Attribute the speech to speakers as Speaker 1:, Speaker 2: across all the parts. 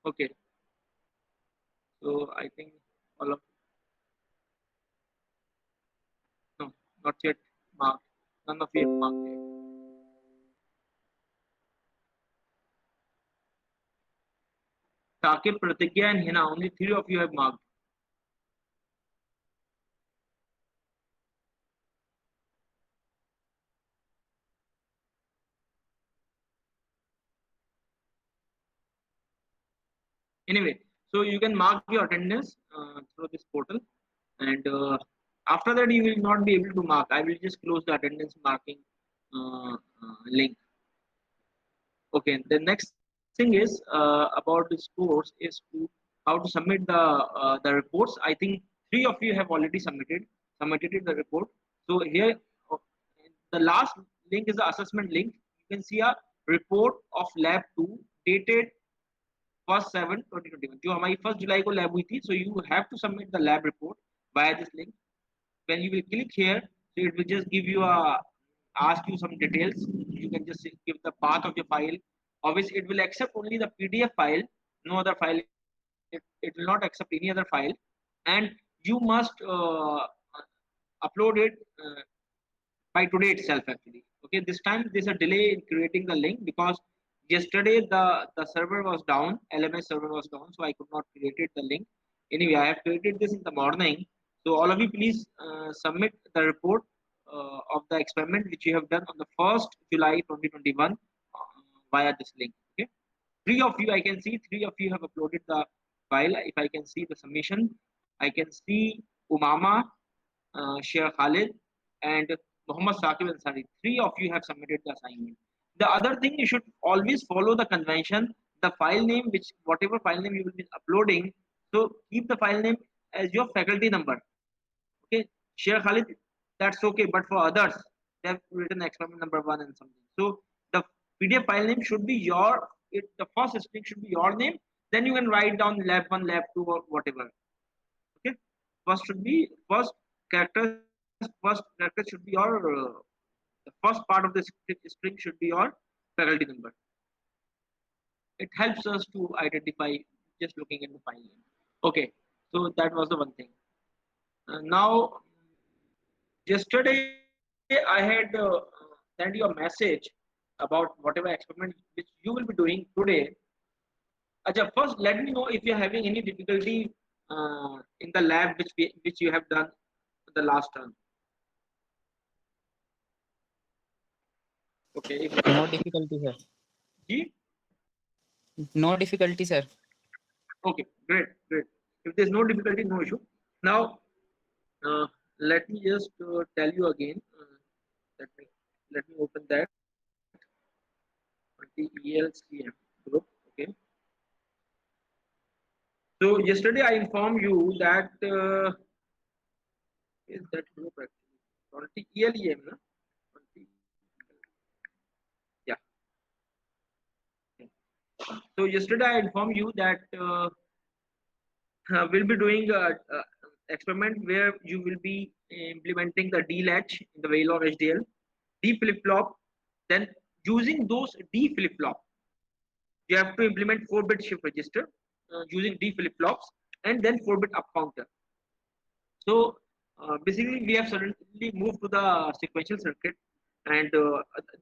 Speaker 1: Okay, so I think all of no, not yet marked. None of you have marked yet. Shakib, Pratigya, and Hina. Only three of you have marked. Anyway, so you can mark your attendance through this portal, and after that you will not be able to mark. I will just close the attendance marking link. Okay, the next thing is about this course is to how to submit the reports. I think three of you have already submitted the report. So here, uh, the last link is the assessment link. You can see a report of lab 2 dated first 7 2021 जो हमारी 1 जुलाई को lab हुई थी. So you have to submit the lab report via this link. When you will click here, so it will just give you a ask you some details. You can just give the path of your file. Obviously it will accept only the PDF file, no other file. It will not accept any other file, and you must upload it by today itself actually. Okay, this time there's a delay in creating the link because yesterday the server was down, LMS server was down, so I could not create the link. Anyway, I have created this in the morning. So all of you please submit the report of the experiment which you have done on the 1st July 2021 via this link. Okay, three of you, I can see three of you have uploaded the file. If I can see the submission, I can see Umama, Sheikh Khalid, and Muhammad Saqib Ansari. Three of you have submitted the assignment. The other thing, you should always follow the convention. The file name, which whatever file name you will be uploading, so keep the file name as your faculty number. Okay, Sheikh Khalid, that's okay, but for others, they have written experiment number one and something. So the PDF file name should be your. The first string should be your name. Then you can write down lab one, lab two, or whatever. Okay, first should be first character should be your the first part of the string should be your faculty number. It helps us to identify just looking at the file name. Okay, so that was the one thing. Now, yesterday I had sent you a message about whatever experiment which you will be doing today. Acha, first let me know if you're having any difficulty in the lab which you have done the last term. Okay, if
Speaker 2: No difficulty, sir.
Speaker 1: G,
Speaker 2: No difficulty, sir.
Speaker 1: okay, great, great. If there's no difficulty, no issue. Now, uh, let me just tell you again. Let me let me open that the ELCM group. Okay. So yesterday I informed you that is that group actually 20 ELEM, no? 20, yeah. Okay. So yesterday I informed you that we'll be doing a experiment where you will be implementing the D latch in the Verilog HDL, D flip flop. Then using those D flip flop, you have to implement 4-bit shift register using D flip flops and then 4-bit up counter. So basically, we have suddenly moved to the sequential circuit, and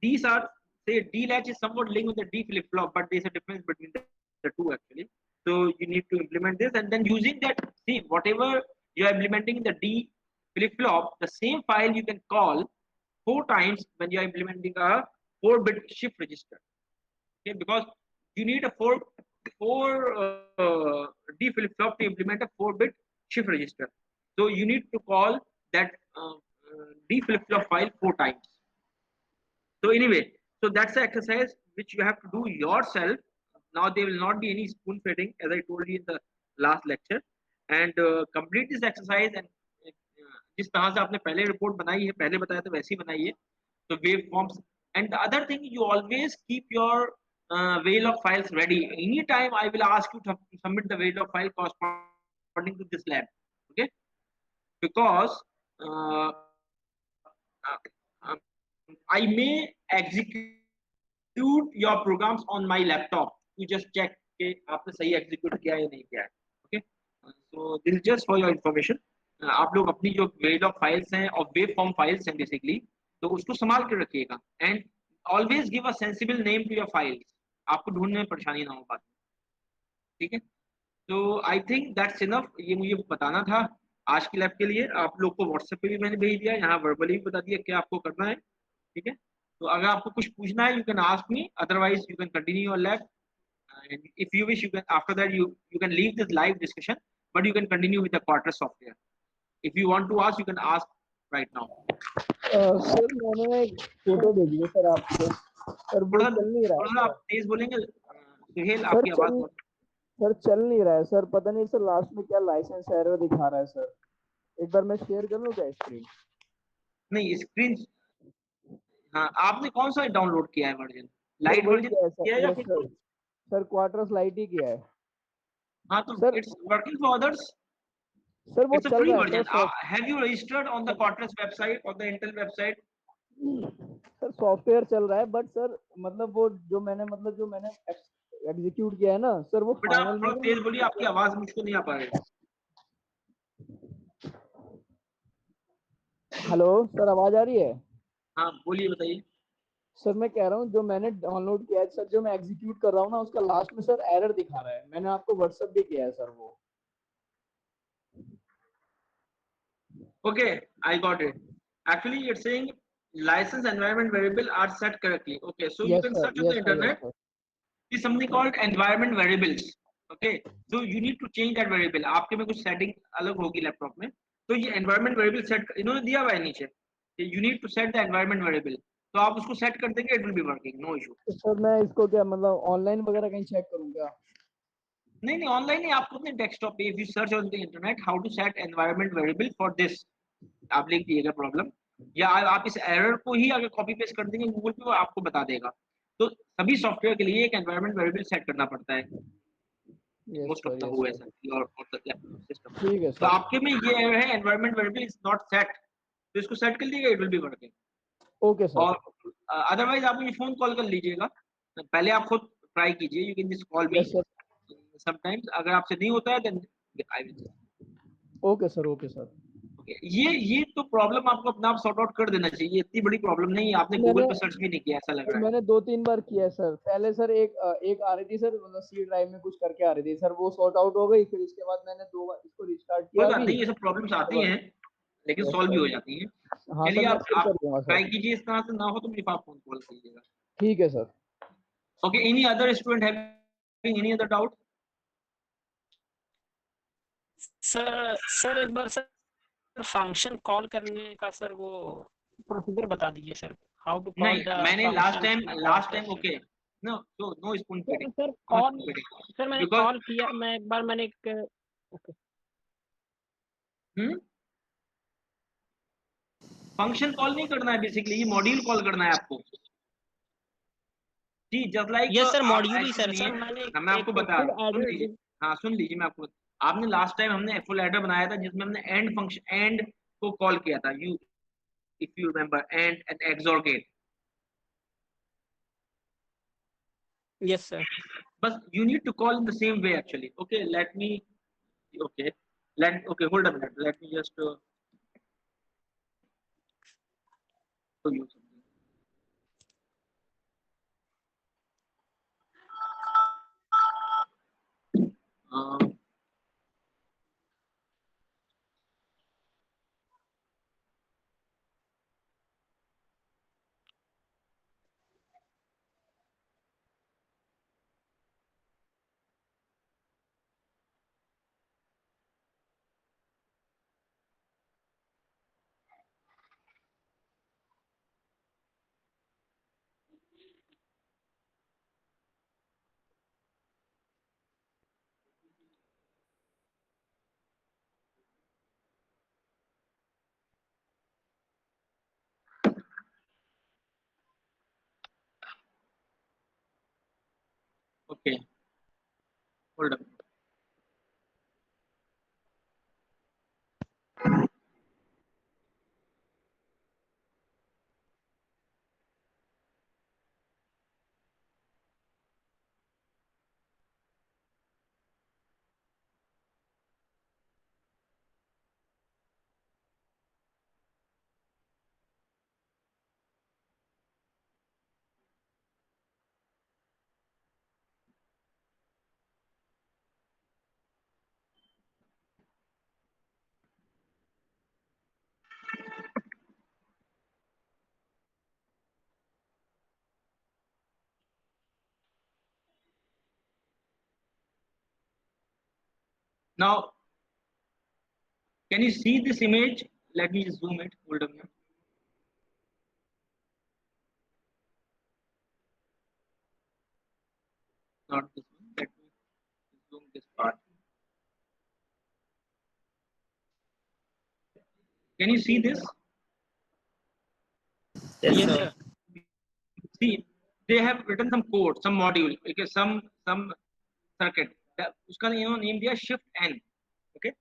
Speaker 1: these are say D latch is somewhat linked with the D flip flop, but there's a difference between the two actually. So you need to implement this, and then using that, see whatever you are implementing in the D flip flop, the same file you can call 4 times when you are implementing a 4-bit shift register. Okay, because you need a four D flip flop to implement a 4-bit shift register. So you need to call that D flip flop file 4 times. So anyway, so that's the exercise which you have to do yourself. Now there will not be any spoon feeding, as I told you in the last lecture. And complete this exercise, and जिस तरह से आपने पहले report बनाई है, पहले बताया था वैसे ही बनाइए. So waveforms. And the other thing, you always keep your Verilog files ready. Anytime I will ask you to submit the Verilog file corresponding to this lab. Okay, because I may execute your programs on my laptop to just check whether कि आपने सही execute किया है या नहीं किया है। Okay, so this is just for your information. आप लोग अपनी जो वेव लॉग फाइल्स हैं और वेव फॉर्म फाइल्स हैं बेसिकली, तो उसको संभाल के रखिएगा। And always give a sensible name to your files, आपको ढूंढने में परेशानी ना हो बाद में। ठीक है, तो आई थिंक दैट्स इनफ, ये मुझे बताना था आज की लैब के लिए। आप लोग को व्हाट्सएप पे भी मैंने भेज दिया, यहाँ वर्बली भी बता दिया क्या आपको करना है। ठीक है, तो अगर आपको कुछ पूछना है you can ask me, otherwise you can continue your lab. And if you wish, you can after that you can leave this live discussion, but you can continue with the quarter software. If you want to ask, you can ask right now.
Speaker 3: Sir मैंने एक photo भेजी है sir आपको, sir वो चल नहीं रहा
Speaker 1: थोड़ा सा
Speaker 3: है
Speaker 1: आप तेज बोलेंगे सुहेल,
Speaker 3: सर।
Speaker 1: आपकी आवाज बहुत।
Speaker 3: सर चल नहीं रहा है सर, पता नहीं सर लास्ट में क्या लाइसेंस एरर दिखा रहा है सर। एक बार मैं शेयर कर लूं क्या स्क्रीन?
Speaker 1: नहीं स्क्रीन, हाँ आपने कौन सा डाउनलोड किया है वर्जन,
Speaker 3: सर
Speaker 1: लाइट
Speaker 3: वही
Speaker 1: वर्जन
Speaker 3: किया है
Speaker 1: किया है
Speaker 3: सर,
Speaker 1: या
Speaker 3: यस
Speaker 1: फिर
Speaker 3: sir.
Speaker 1: full?
Speaker 3: Sir Quartus lite ही किया है
Speaker 1: हाँ तो
Speaker 3: सर।
Speaker 1: It's working for others.
Speaker 3: Sir वो
Speaker 1: It's a
Speaker 3: चल
Speaker 1: free
Speaker 3: रहा है
Speaker 1: version.
Speaker 3: Sir soft.
Speaker 1: Have you registered on the Quarters website or the Intel website?
Speaker 3: Sir software चल रहा है बट सर मतलब वो जो मैंने एग्जीक्यूट किया है ना सर, वो
Speaker 1: बेटा आप
Speaker 3: फाइनल में
Speaker 1: थोड़ा तेज बोलिए, आपकी आवाज मुझको नहीं आ पा रही।
Speaker 3: हेलो सर, आवाज आ रही है?
Speaker 1: हाँ बोलिए, बताइए।
Speaker 3: सर मैं कह रहा हूँ जो मैंने डाउनलोड किया है सर, जो मैं एग्जीक्यूट कर रहा हूँ ना, उसका लास्ट में सर एरर दिखा रहा है। मैंने आपको व्हाट्सएप भी किया है सर वो।
Speaker 1: Okay, I got it. Actually, it's saying license environment variable are set correctly. Okay, so you
Speaker 3: yes
Speaker 1: can
Speaker 3: sir,
Speaker 1: search on the
Speaker 3: yes sir, yes
Speaker 1: internet.
Speaker 3: Sir.
Speaker 1: Is something called environment variables. Okay, so you need to change that variable. आपके में कुछ setting अलग होगी laptop में, तो ये environment variable set इन्होंने दिया हुआ है नीचे कि you need to set the environment variable, तो आप उसको सेट कर देंगे, it will be working, no issue.
Speaker 3: तो सर मैं इसको क्या मतलब ऑनलाइन वगैरह कहीं चेक करूँ क्या?
Speaker 1: नहीं नहीं, ऑनलाइन नहीं, आपको अपने डेस्कटॉप पे if you search on the internet how to set environment variable for this, आप लिख दिएगा प्रॉब्लम, या आप इस एरर को ही अगर कॉपी पेस्ट कर देंगे गूगल पे, वो आपको बता देगा। तो सभी सॉफ्टवेयर के लिए एक एनवायरनमेंट वेरिएबल सेट करना पड़ता है,
Speaker 3: yes
Speaker 1: most of
Speaker 3: sir,
Speaker 1: the
Speaker 3: yes
Speaker 1: OS
Speaker 3: sir.
Speaker 1: और सिस्टम।
Speaker 3: ठीक है
Speaker 1: तो
Speaker 3: सर।
Speaker 1: आपके में ये एरर है environment variable is not set, तो इसको सेट कर लीजिएगा, it will be working.
Speaker 3: Okay sir.
Speaker 1: और अदरवाइज आप मुझे फोन कॉल कर लीजिएगा, पहले आप खुद ट्राई कीजिए, you can just call me
Speaker 3: yes sir.
Speaker 1: Sometimes, अगर आपसे नहीं होता है then I will.
Speaker 3: Okay sir, okay sir.
Speaker 1: Okay, ये तो प्रॉब्लम आपको अपना आप सॉर्ट आउट कर देना चाहिए, इतनी बड़ी प्रॉब्लम नहीं है, आपने गूगल
Speaker 3: मैंने
Speaker 1: पे सर्च भी नहीं किया ऐसा लग
Speaker 3: सर
Speaker 1: रहा है।
Speaker 3: मैंने 2-3 बार किया है सर। पहले सर एक आ रही थी सर, मतलब सी ड्राइव में कुछ करके आ रही थी सर, वो सॉर्ट आउट हो गई। फिर इसके बाद मैंने 2 बार इसको रिस्टार्ट
Speaker 1: कोई
Speaker 3: किया
Speaker 1: बात
Speaker 3: अभी।
Speaker 1: नहीं, ये सब प्रॉब्लम्स आती हैं लेकिन
Speaker 3: यस
Speaker 1: सॉल्व भी
Speaker 3: सर।
Speaker 1: हो जाती हैं।
Speaker 3: हाँ
Speaker 1: चलिए
Speaker 3: सर, मैं फिर
Speaker 1: आप
Speaker 3: कर दूंगा
Speaker 1: ट्राई
Speaker 3: सर।
Speaker 1: कीजिए, इस तरह से ना हो तो मुझे आप फोन कॉल कीजिएगा।
Speaker 3: ठीक है sir.
Speaker 1: Okay, any other student having any other doubt?
Speaker 4: Sir एक बार सर फंक्शन कॉल करने का सर वो प्रोसीजर बता दीजिए सर, हाउ टू कॉल
Speaker 1: नहीं,
Speaker 4: द
Speaker 1: मैंने
Speaker 4: function in
Speaker 1: last time
Speaker 4: quarters.
Speaker 1: Okay, no no no spoon feeding,
Speaker 4: sir
Speaker 1: no
Speaker 4: call,
Speaker 1: spoon feeding
Speaker 4: sir मैंने
Speaker 1: because
Speaker 4: call किया, मैं एक बार मैंने एक ओके
Speaker 1: फंक्शन कॉल नहीं करना है, बेसिकली ये मॉड्यूल कॉल करना है आपको। जी, जस्ट लाइक
Speaker 4: यस सर,
Speaker 1: आप
Speaker 4: मॉड्यूल ही
Speaker 1: ऐसे
Speaker 4: सर।
Speaker 1: सुनिए,
Speaker 4: सर मैंने
Speaker 1: हाँ मैं आपको
Speaker 4: एक
Speaker 1: बता
Speaker 4: फुल
Speaker 1: रहा हूँ, सुन लीजिए।
Speaker 4: एडर।
Speaker 1: हाँ सुन लीजिए, मैं आपको आपने लास्ट टाइम हमने फुल एडर बनाया था जिसमें हमने एंड फंक्शन एंड को कॉल किया था, you if you remember and and XOR gate.
Speaker 4: Yes sir.
Speaker 1: बस you need to call in the same way actually. Okay let me, okay let okay hold a minute, let me just show you something. Um, okay, hold on. Now, can you see this image? Let me just zoom it. Hold on here. Not this one. Let me zoom this part. Can you see this?
Speaker 2: Yes,
Speaker 4: Yes,
Speaker 2: sir.
Speaker 4: sir.
Speaker 1: See, they have written some code, some module, okay, some circuit. उसका name दिया shift n. Okay.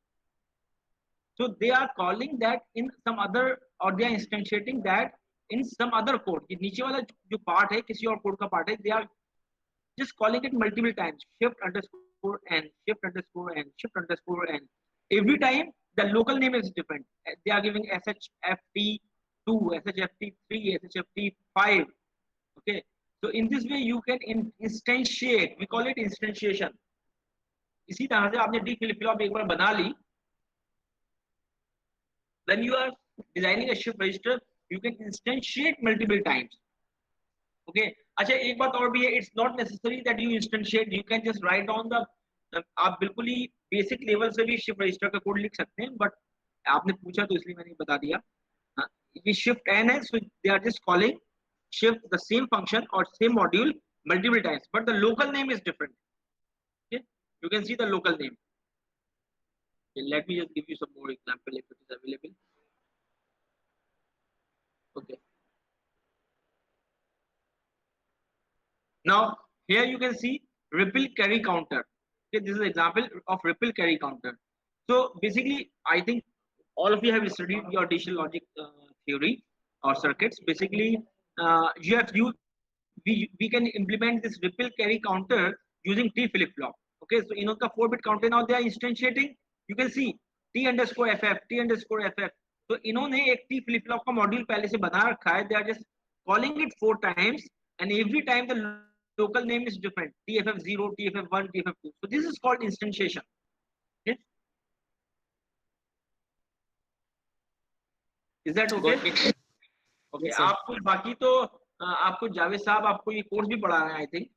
Speaker 1: So they are calling that in some other, or they are instantiating that in some other code. ये नीचे वाला जो part है किसी और code का part है, they are just calling it multiple times. Shift underscore n, shift underscore n, shift underscore n. Every time the local name is different. They are giving SHFT2, SHFT3, SHFT5. Okay. So in this way you can instantiate. We call it instantiation. इसी तरह से आपने D flip flop एक बार बना ली. When you are designing a shift register, you can instantiate multiple times. Okay. अच्छा एक बात और भी है. It's not necessary that you instantiate. You can just write down the. आप बिल्कुल ही बेसिक लेवल से भी शिफ्ट रजिस्टर का कोड लिख सकते हैं, बट आपने पूछा तो इसलिए मैंने बता दिया. ये शिफ्ट n है, so they are just calling shift the same function or same module multiple times, but the local name is different. Okay, you can see the local name. Okay, let me just give you some more example if it is available. Okay. Now here you can see ripple carry counter. Okay, this is an example of ripple carry counter. So basically, I think all of you have studied your digital logic theory or circuits. Basically, we can implement this ripple carry counter using T flip flop. Okay, so in the 4-bit counter now they are instantiating. You can see T underscore FF, T underscore FF. So इन्होंने एक T flip flop का module पहले से बना रखा है. They are just calling it 4 times, and every time the local name is different. TFF0, TFF1, TFF2. So this is called instantiation. Okay. Is that okay? Okay.
Speaker 2: Yes, sir.
Speaker 1: आपको बाकी तो आपको जावेद साहब आपको ये कोर्स भी पढ़ा रहे हैं आई थिंक,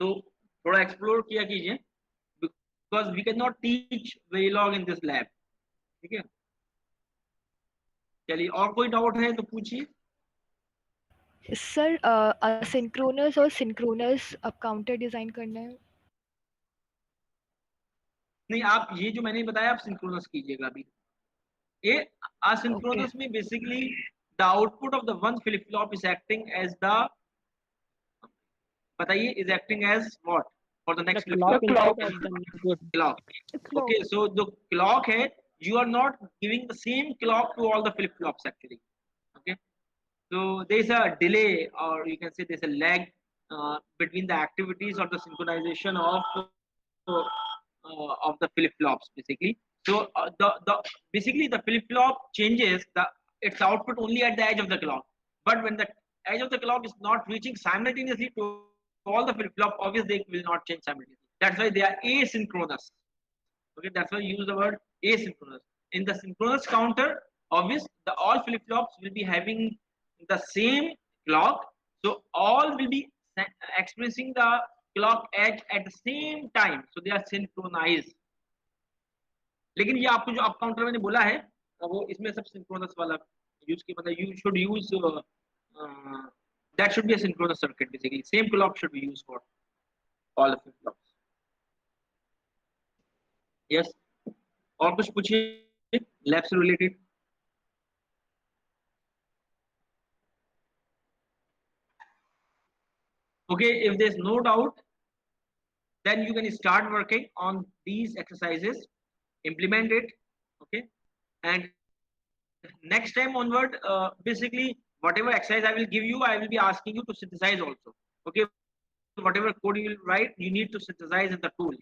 Speaker 1: तो थोड़ा एक्सप्लोर किया कीजिए, because we can not teach Verilog in this lab. ठीक है, चलिए और कोई डाउट है तो पूछिए.
Speaker 5: सर असिंक्रोनस और सिंक्रोनस अब काउंटर डिजाइन करना है.
Speaker 1: नहीं, आप ये जो मैंने बताया आप सिंक्रोनस कीजिएगा अभी. ये asynchronous में basically the output of the one flip flop is acting as the, बताइए, is acting as what for the next flip flop? Clock. Okay, so the clock है, you are not giving the same clock to all the flip flops actually. Okay, so there is a delay, or you can say there is a lag between the activities or the synchronization of the flip flops basically. So basically the flip flop changes its output only at the edge of the clock, but when the edge of the clock is not reaching simultaneously to all the flip flop, obviously they will not change simultaneously. That's why they are asynchronous. Okay, that's why I use the word asynchronous. In the synchronous counter, obviously the all flip flops will be having the same clock, so all will be experiencing the clock edge at the same time, so they are synchronized. लेकिन ये आपको जो up counter मैंने बोला है वो इसमें सब सिंक्रोनस वाला यूज की, मतलब you should use that should be a synchronous circuit basically. Same clock should be used for all the flip flops. Yes, और कुछ पूछिए लैब से related. Okay, if there's no doubt, then you can start working on these exercises, implement it. Okay, and next time onward, basically whatever exercise I will give you, I will be asking you to synthesize also. Okay, whatever code you will write, you need to synthesize in the tool.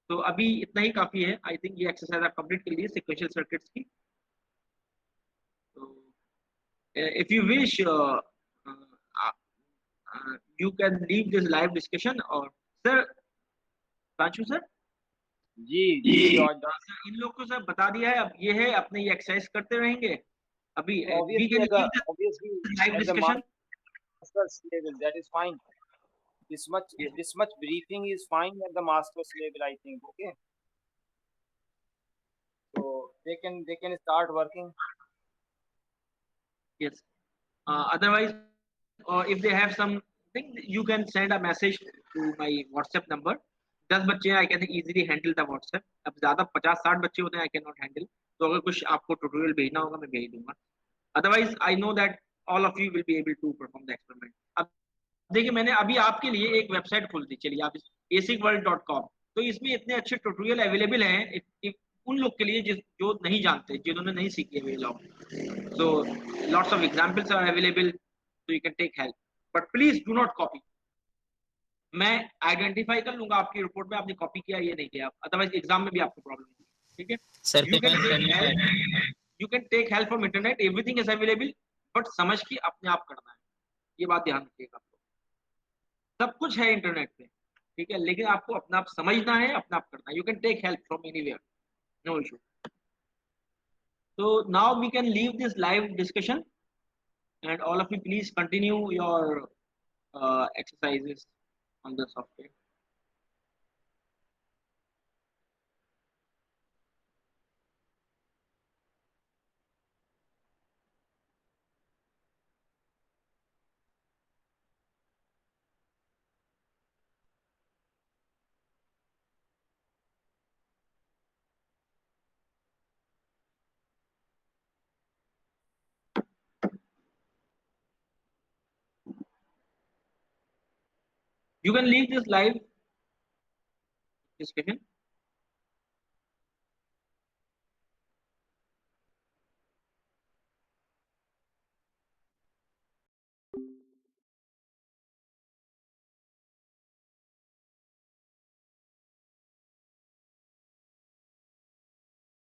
Speaker 1: तो अभी इतना ही काफी है. I think ये exercise आप complete कर लिए sequential circuits की. तो if you wish you can leave this live discussion. और सर पांचू सर
Speaker 6: जी
Speaker 1: इन लोग को सर बता दिया है, अब ये है अपने ये एक्सरसाइज करते रहेंगे अभी. we can leave this live discussion.
Speaker 6: That is fine. This much
Speaker 1: Yes.
Speaker 6: this much briefing is fine at the master's level, I think. Okay. So they can start working.
Speaker 1: Yes. Otherwise, or if they have something, you can send a message to my WhatsApp number. 10 बच्चे हैं, I can easily handle the WhatsApp. अब ज़्यादा 50-60 बच्चे होते हैं, I cannot handle. तो अगर कुछ आपको ट्यूटोरियल भेजना होगा, मैं भेज दूंगा. Otherwise, I know that all of you will be able to perform the experiment. अब देखिए, मैंने अभी आपके लिए एक वेबसाइट खोल दी. चलिए, आप asicworld.com. तो इसमें इतने अच्छे ट्यूटोरियल अवेलेबल हैं उन लोग के लिए जो नहीं जानते, जिन्होंने नहीं सीखी है law. So lots of examples are available, so you can take help. But please do not copy. मैं आइडेंटिफाई कर लूंगा आपकी रिपोर्ट में आपने कॉपी किया ये नहीं किया, अदरवाइज एग्जाम में भी आपको प्रॉब्लम होगी. ठीक है.
Speaker 2: Sir
Speaker 1: You can take help from internet. Everything is available, but समझ के अपने आप करना है. ये बात ध्यान रखिएगा. आपको सब कुछ है इंटरनेट पे, ठीक है, लेकिन आपको अपना आप समझना है, अपना आप करना है. You can take help from anywhere, no issue. So now we can leave this live discussion, and all of you please continue your exercises on the software. You can leave this live discussion.